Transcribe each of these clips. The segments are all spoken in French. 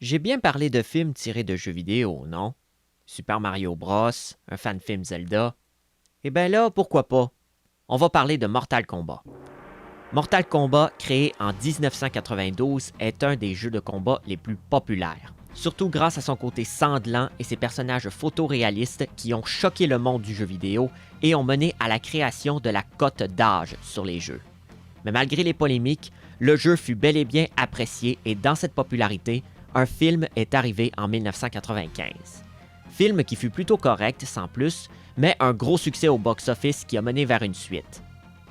J'ai bien parlé de films tirés de jeux vidéo, non? Super Mario Bros, un fan film Zelda. Eh bien là, pourquoi pas? On va parler de Mortal Kombat. Mortal Kombat, créé en 1992, est un des jeux de combat les plus populaires, surtout grâce à son côté sanglant et ses personnages photoréalistes qui ont choqué le monde du jeu vidéo et ont mené à la création de la cote d'âge sur les jeux. Mais malgré les polémiques, le jeu fut bel et bien apprécié et dans cette popularité, un film est arrivé en 1995. Film qui fut plutôt correct, sans plus, mais un gros succès au box-office qui a mené vers une suite.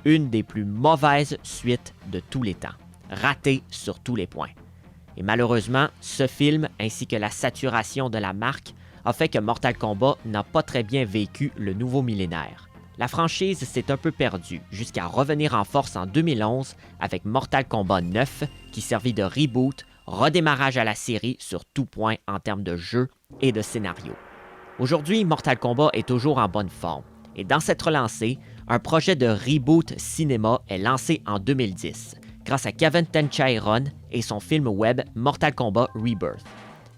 Une des plus mauvaises suites de tous les temps, ratée sur tous les points. Et malheureusement, ce film, ainsi que la saturation de la marque, a fait que Mortal Kombat n'a pas très bien vécu le nouveau millénaire. La franchise s'est un peu perdue, jusqu'à revenir en force en 2011 avec Mortal Kombat 9, qui servit de reboot, redémarrage à la série sur tout point en termes de jeu et de scénario. Aujourd'hui, Mortal Kombat est toujours en bonne forme, et dans cette relancée, un projet de reboot cinéma est lancé en 2010, grâce à Kevin Tenchairon et son film web Mortal Kombat Rebirth.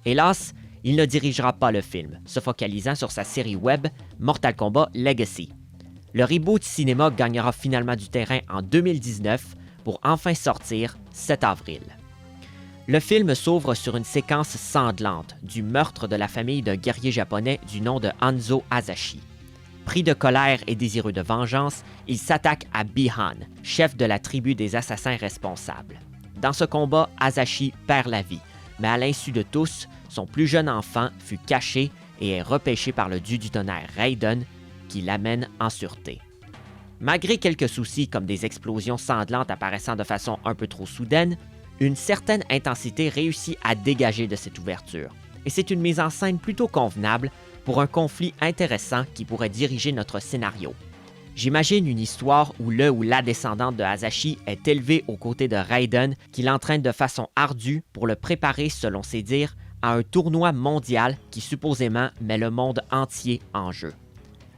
Hélas, il ne dirigera pas le film, se focalisant sur sa série web Mortal Kombat Legacy. Le reboot cinéma gagnera finalement du terrain en 2019 pour enfin sortir 7 avril. Le film s'ouvre sur une séquence sanglante du meurtre de la famille d'un guerrier japonais du nom de Hanzo Hasashi. Pris de colère et désireux de vengeance, il s'attaque à Bi-Han, chef de la tribu des assassins responsables. Dans ce combat, Hasashi perd la vie, mais à l'insu de tous, son plus jeune enfant fut caché et est repêché par le dieu du tonnerre Raiden, qui l'amène en sûreté. Malgré quelques soucis comme des explosions sanglantes apparaissant de façon un peu trop soudaine, une certaine intensité réussit à dégager de cette ouverture, et c'est une mise en scène plutôt convenable pour un conflit intéressant qui pourrait diriger notre scénario. J'imagine une histoire où le ou la descendante de Hasashi est élevée aux côtés de Raiden qui l'entraîne de façon ardue pour le préparer, selon ses dires, à un tournoi mondial qui supposément met le monde entier en jeu.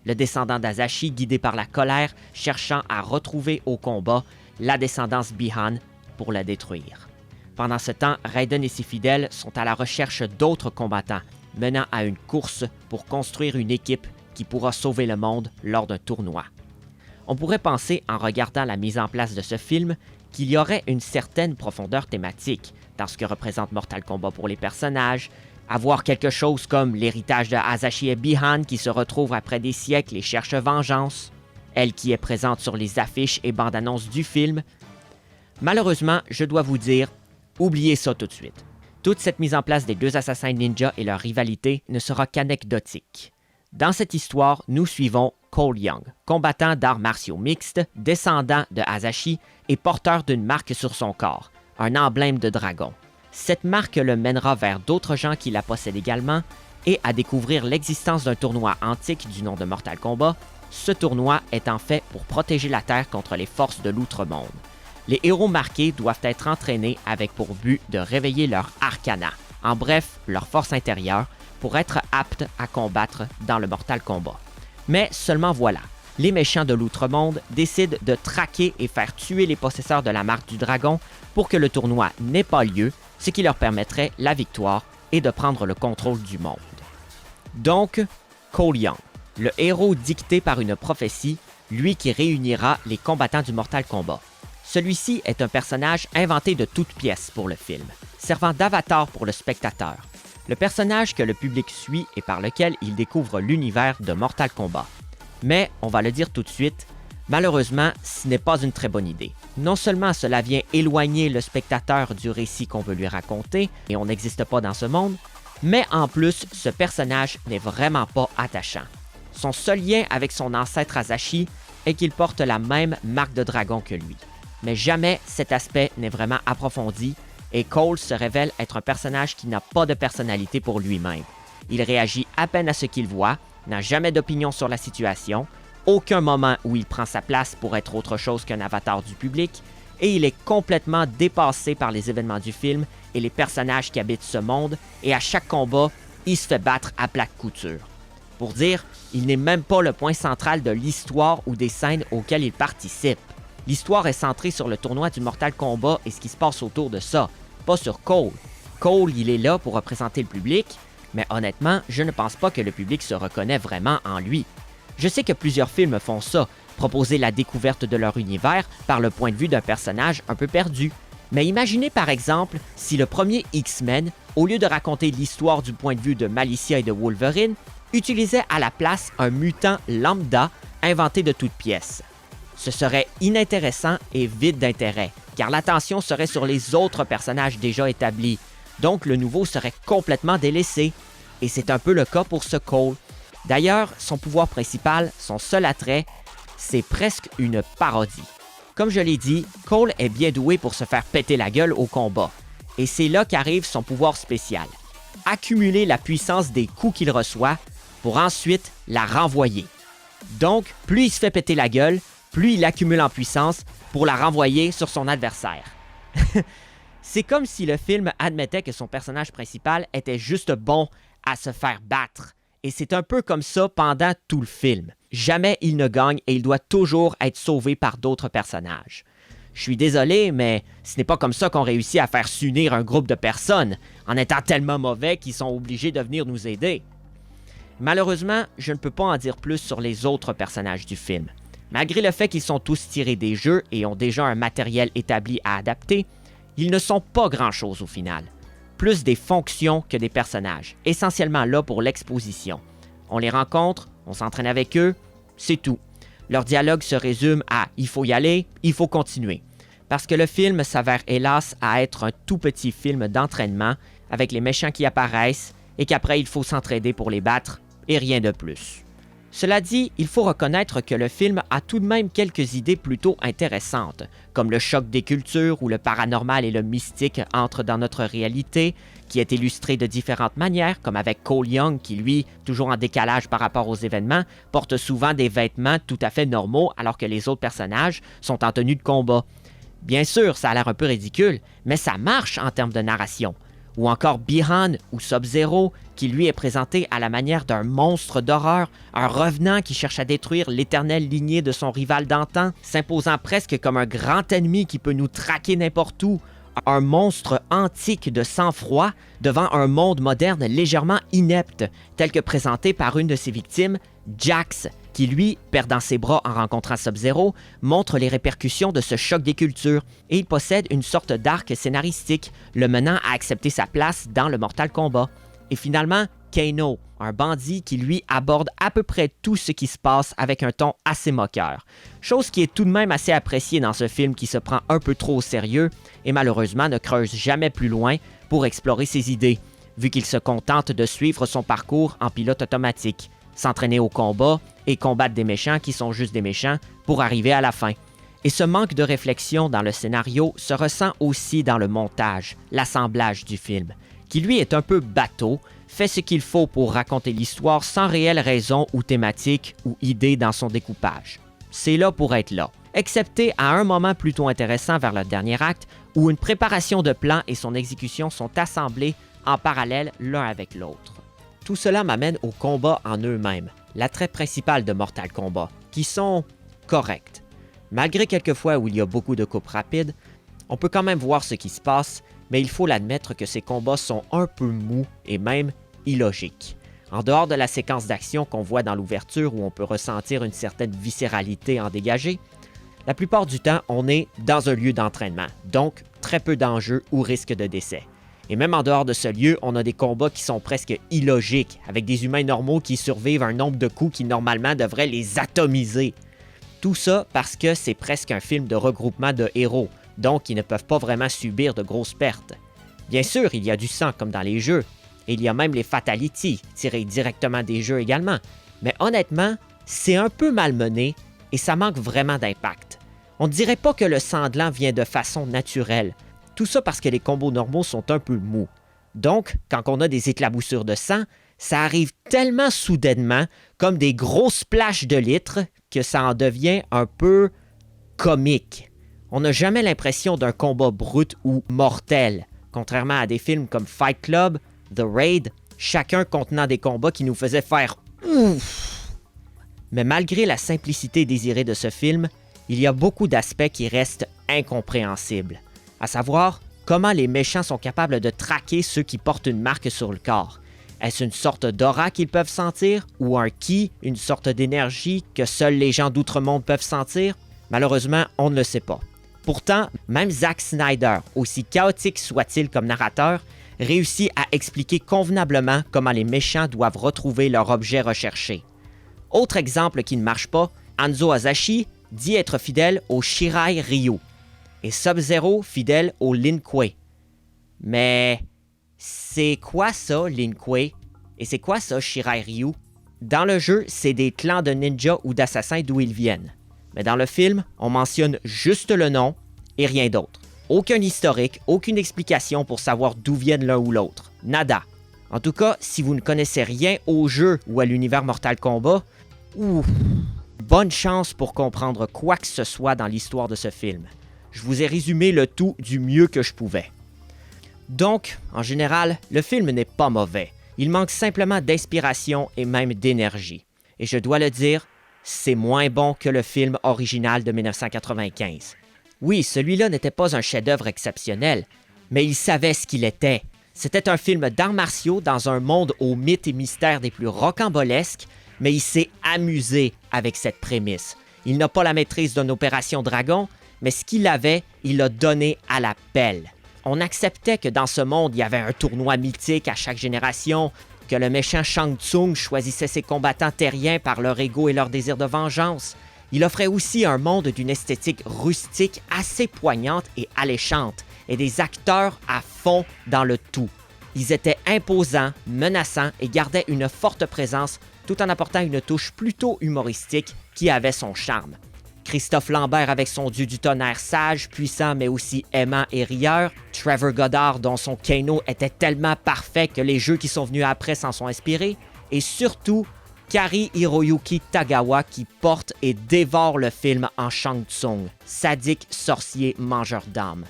Le descendant d'Hasashi, guidé par la colère, cherchant à retrouver au combat la descendance Bi-Han pour la détruire. Pendant ce temps, Raiden et ses fidèles sont à la recherche d'autres combattants, menant à une course pour construire une équipe qui pourra sauver le monde lors d'un tournoi. On pourrait penser, en regardant la mise en place de ce film, qu'il y aurait une certaine profondeur thématique dans ce que représente Mortal Kombat pour les personnages, avoir quelque chose comme l'héritage de Hasashi et Bi-Han qui se retrouvent après des siècles et cherchent vengeance, elle qui est présente sur les affiches et bandes-annonces du film. Malheureusement, je dois vous dire, oubliez ça tout de suite. Toute cette mise en place des deux assassins ninja et leur rivalité ne sera qu'anecdotique. Dans cette histoire, nous suivons Cole Young, combattant d'arts martiaux mixtes, descendant de Hasashi et porteur d'une marque sur son corps, un emblème de dragon. Cette marque le mènera vers d'autres gens qui la possèdent également et à découvrir l'existence d'un tournoi antique du nom de Mortal Kombat. Ce tournoi est en fait pour protéger la Terre contre les forces de l'outre-monde. Les héros marqués doivent être entraînés avec pour but de réveiller leur arcana, en bref, leur force intérieure, pour être aptes à combattre dans le Mortal Kombat. Mais seulement voilà, les méchants de l'outre-monde décident de traquer et faire tuer les possesseurs de la marque du dragon pour que le tournoi n'ait pas lieu, ce qui leur permettrait la victoire et de prendre le contrôle du monde. Donc, Cole Young, le héros dicté par une prophétie, lui qui réunira les combattants du Mortal Kombat. Celui-ci est un personnage inventé de toutes pièces pour le film, servant d'avatar pour le spectateur. Le personnage que le public suit et par lequel il découvre l'univers de Mortal Kombat. Mais, on va le dire tout de suite, malheureusement, ce n'est pas une très bonne idée. Non seulement cela vient éloigner le spectateur du récit qu'on veut lui raconter, et on n'existe pas dans ce monde, mais en plus, ce personnage n'est vraiment pas attachant. Son seul lien avec son ancêtre Hasashi est qu'il porte la même marque de dragon que lui. Mais jamais cet aspect n'est vraiment approfondi et Cole se révèle être un personnage qui n'a pas de personnalité pour lui-même. Il réagit à peine à ce qu'il voit, n'a jamais d'opinion sur la situation, aucun moment où il prend sa place pour être autre chose qu'un avatar du public, et il est complètement dépassé par les événements du film et les personnages qui habitent ce monde, et à chaque combat, il se fait battre à plate couture. Pour dire, il n'est même pas le point central de l'histoire ou des scènes auxquelles il participe. L'histoire est centrée sur le tournoi du Mortal Kombat et ce qui se passe autour de ça, pas sur Cole. Cole, il est là pour représenter le public, mais honnêtement, je ne pense pas que le public se reconnaît vraiment en lui. Je sais que plusieurs films font ça, proposer la découverte de leur univers par le point de vue d'un personnage un peu perdu. Mais imaginez par exemple si le premier X-Men, au lieu de raconter l'histoire du point de vue de Malicia et de Wolverine, utilisait à la place un mutant lambda inventé de toutes pièces. Ce serait inintéressant et vide d'intérêt, car l'attention serait sur les autres personnages déjà établis, donc le nouveau serait complètement délaissé. Et c'est un peu le cas pour ce Cole. D'ailleurs, son pouvoir principal, son seul attrait, c'est presque une parodie. Comme je l'ai dit, Cole est bien doué pour se faire péter la gueule au combat. Et c'est là qu'arrive son pouvoir spécial. Accumuler la puissance des coups qu'il reçoit pour ensuite la renvoyer. Donc, plus il se fait péter la gueule, plus il accumule en puissance pour la renvoyer sur son adversaire. C'est comme si le film admettait que son personnage principal était juste bon à se faire battre. Et c'est un peu comme ça pendant tout le film. Jamais il ne gagne et il doit toujours être sauvé par d'autres personnages. Je suis désolé, mais ce n'est pas comme ça qu'on réussit à faire s'unir un groupe de personnes, en étant tellement mauvais qu'ils sont obligés de venir nous aider. Malheureusement, je ne peux pas en dire plus sur les autres personnages du film. Malgré le fait qu'ils sont tous tirés des jeux et ont déjà un matériel établi à adapter, ils ne sont pas grand-chose au final. Plus des fonctions que des personnages, essentiellement là pour l'exposition. On les rencontre, on s'entraîne avec eux, c'est tout. Leur dialogue se résume à « il faut y aller, il faut continuer ». Parce que le film s'avère hélas à être un tout petit film d'entraînement avec les méchants qui apparaissent et qu'après il faut s'entraider pour les battre et rien de plus. Cela dit, il faut reconnaître que le film a tout de même quelques idées plutôt intéressantes, comme le choc des cultures où le paranormal et le mystique entrent dans notre réalité, qui est illustré de différentes manières, comme avec Cole Young qui, lui, toujours en décalage par rapport aux événements, porte souvent des vêtements tout à fait normaux alors que les autres personnages sont en tenue de combat. Bien sûr, ça a l'air un peu ridicule, mais ça marche en termes de narration. Ou encore Bihan ou Sub-Zero, qui lui est présenté à la manière d'un monstre d'horreur, un revenant qui cherche à détruire l'éternelle lignée de son rival d'antan, s'imposant presque comme un grand ennemi qui peut nous traquer n'importe où, un monstre antique de sang-froid devant un monde moderne légèrement inepte, tel que présenté par une de ses victimes, Jax, qui lui, perdant ses bras en rencontrant Sub-Zero, montre les répercussions de ce choc des cultures, et il possède une sorte d'arc scénaristique, le menant à accepter sa place dans le Mortal Kombat. Et finalement, Kano, un bandit qui lui aborde à peu près tout ce qui se passe avec un ton assez moqueur. Chose qui est tout de même assez appréciée dans ce film qui se prend un peu trop au sérieux et malheureusement ne creuse jamais plus loin pour explorer ses idées, vu qu'il se contente de suivre son parcours en pilote automatique, s'entraîner au combat et combattre des méchants qui sont juste des méchants pour arriver à la fin. Et ce manque de réflexion dans le scénario se ressent aussi dans le montage, l'assemblage du film, qui lui est un peu bateau, fait ce qu'il faut pour raconter l'histoire sans réelle raison ou thématique ou idée dans son découpage. C'est là pour être là, excepté à un moment plutôt intéressant vers le dernier acte où une préparation de plan et son exécution sont assemblés en parallèle l'un avec l'autre. Tout cela m'amène aux combats en eux-mêmes, l'attrait principal de Mortal Kombat, qui sont corrects. Malgré quelques fois où il y a beaucoup de coupes rapides, on peut quand même voir ce qui se passe, mais il faut l'admettre que ces combats sont un peu mous et même illogiques. En dehors de la séquence d'action qu'on voit dans l'ouverture où on peut ressentir une certaine viscéralité en dégagé, la plupart du temps, on est dans un lieu d'entraînement, donc très peu d'enjeux ou risque de décès. Et même en dehors de ce lieu, on a des combats qui sont presque illogiques, avec des humains normaux qui survivent un nombre de coups qui normalement devraient les atomiser. Tout ça parce que c'est presque un film de regroupement de héros, donc ils ne peuvent pas vraiment subir de grosses pertes. Bien sûr, il y a du sang comme dans les jeux, et il y a même les fatalities, tirés directement des jeux également, mais honnêtement, c'est un peu malmené et ça manque vraiment d'impact. On ne dirait pas que le sanglant vient de façon naturelle, tout ça parce que les combos normaux sont un peu mous. Donc, quand on a des éclaboussures de sang, ça arrive tellement soudainement, comme des grosses splashes de litres, que ça en devient un peu comique. On n'a jamais l'impression d'un combat brut ou mortel, contrairement à des films comme Fight Club, The Raid, chacun contenant des combats qui nous faisaient faire « ouf ». Mais malgré la simplicité désirée de ce film, il y a beaucoup d'aspects qui restent incompréhensibles, à savoir comment les méchants sont capables de traquer ceux qui portent une marque sur le corps. Est-ce une sorte d'aura qu'ils peuvent sentir ou un ki, une sorte d'énergie que seuls les gens d'outre-monde peuvent sentir? Malheureusement, on ne le sait pas. Pourtant, même Zack Snyder, aussi chaotique soit-il comme narrateur, réussit à expliquer convenablement comment les méchants doivent retrouver leur objet recherché. Autre exemple qui ne marche pas, Hanzo Hasashi dit être fidèle au Shirai Ryu et Sub-Zero fidèle au Lin Kuei. Mais c'est quoi ça, Lin Kuei? Et c'est quoi ça, Shirai Ryu? Dans le jeu, c'est des clans de ninjas ou d'assassins d'où ils viennent. Mais dans le film, on mentionne juste le nom et rien d'autre. Aucun historique, aucune explication pour savoir d'où viennent l'un ou l'autre. Nada. En tout cas, si vous ne connaissez rien au jeu ou à l'univers Mortal Kombat, bonne chance pour comprendre quoi que ce soit dans l'histoire de ce film. Je vous ai résumé le tout du mieux que je pouvais. Donc, en général, le film n'est pas mauvais. Il manque simplement d'inspiration et même d'énergie. Et je dois le dire, c'est moins bon que le film original de 1995. Oui, celui-là n'était pas un chef-d'œuvre exceptionnel, mais il savait ce qu'il était. C'était un film d'arts martiaux dans un monde aux mythes et mystères des plus rocambolesques, mais il s'est amusé avec cette prémisse. Il n'a pas la maîtrise d'une opération dragon, mais ce qu'il avait, il l'a donné à la pelle. On acceptait que dans ce monde, il y avait un tournoi mythique à chaque génération, que le méchant Shang Tsung choisissait ses combattants terriens par leur ego et leur désir de vengeance. Il offrait aussi un monde d'une esthétique rustique assez poignante et alléchante, et des acteurs à fond dans le tout. Ils étaient imposants, menaçants et gardaient une forte présence tout en apportant une touche plutôt humoristique qui avait son charme. Christophe Lambert avec son dieu du tonnerre sage, puissant mais aussi aimant et rieur, Trevor Goddard dont son Kano était tellement parfait que les jeux qui sont venus après s'en sont inspirés, et surtout Kari Hiroyuki Tagawa qui porte et dévore le film en Shang Tsung, sadique sorcier mangeur d'âmes.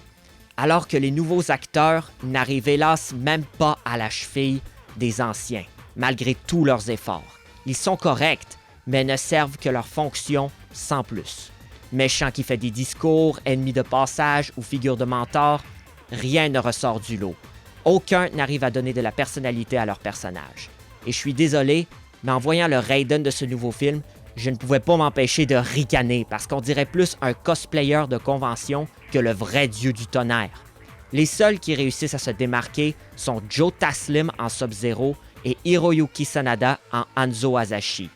Alors que les nouveaux acteurs n'arrivent hélas même pas à la cheville des anciens, malgré tous leurs efforts. Ils sont corrects, mais ne servent que leur fonction sans plus. Méchant qui fait des discours, ennemi de passage ou figure de mentor, rien ne ressort du lot. Aucun n'arrive à donner de la personnalité à leur personnage. Et je suis désolé, mais en voyant le Raiden de ce nouveau film, je ne pouvais pas m'empêcher de ricaner parce qu'on dirait plus un cosplayer de convention que le vrai dieu du tonnerre. Les seuls qui réussissent à se démarquer sont Joe Taslim en Sub-Zero et Hiroyuki Sanada en Hanzo Hasashi.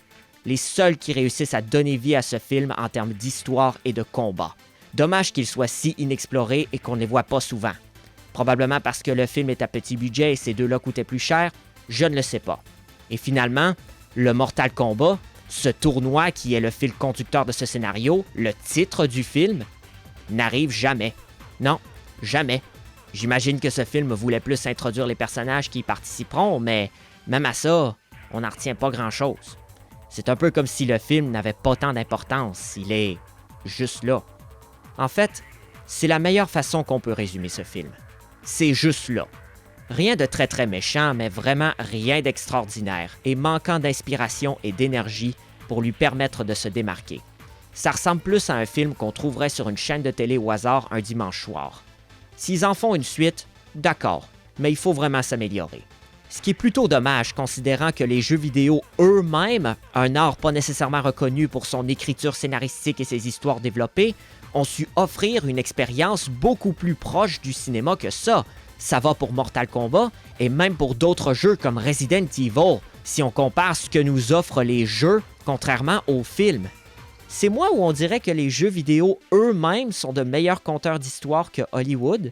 Les seuls qui réussissent à donner vie à ce film en termes d'histoire et de combat. Dommage qu'il soit si inexploré et qu'on ne les voit pas souvent. Probablement parce que le film est à petit budget et ces deux-là coûtaient plus cher, je ne le sais pas. Et finalement, le Mortal Kombat, ce tournoi qui est le fil conducteur de ce scénario, le titre du film, n'arrive jamais. Non, jamais. J'imagine que ce film voulait plus introduire les personnages qui y participeront, mais même à ça, on n'en retient pas grand-chose. C'est un peu comme si le film n'avait pas tant d'importance, il est juste là. En fait, c'est la meilleure façon qu'on peut résumer ce film. C'est juste là. Rien de très très méchant, mais vraiment rien d'extraordinaire et manquant d'inspiration et d'énergie pour lui permettre de se démarquer. Ça ressemble plus à un film qu'on trouverait sur une chaîne de télé au hasard un dimanche soir. S'ils en font une suite, d'accord, mais il faut vraiment s'améliorer. Ce qui est plutôt dommage considérant que les jeux vidéo eux-mêmes, un art pas nécessairement reconnu pour son écriture scénaristique et ses histoires développées, ont su offrir une expérience beaucoup plus proche du cinéma que ça. Ça va pour Mortal Kombat et même pour d'autres jeux comme Resident Evil, si on compare ce que nous offrent les jeux contrairement aux films. C'est moi où on dirait que les jeux vidéo eux-mêmes sont de meilleurs conteurs d'histoire que Hollywood?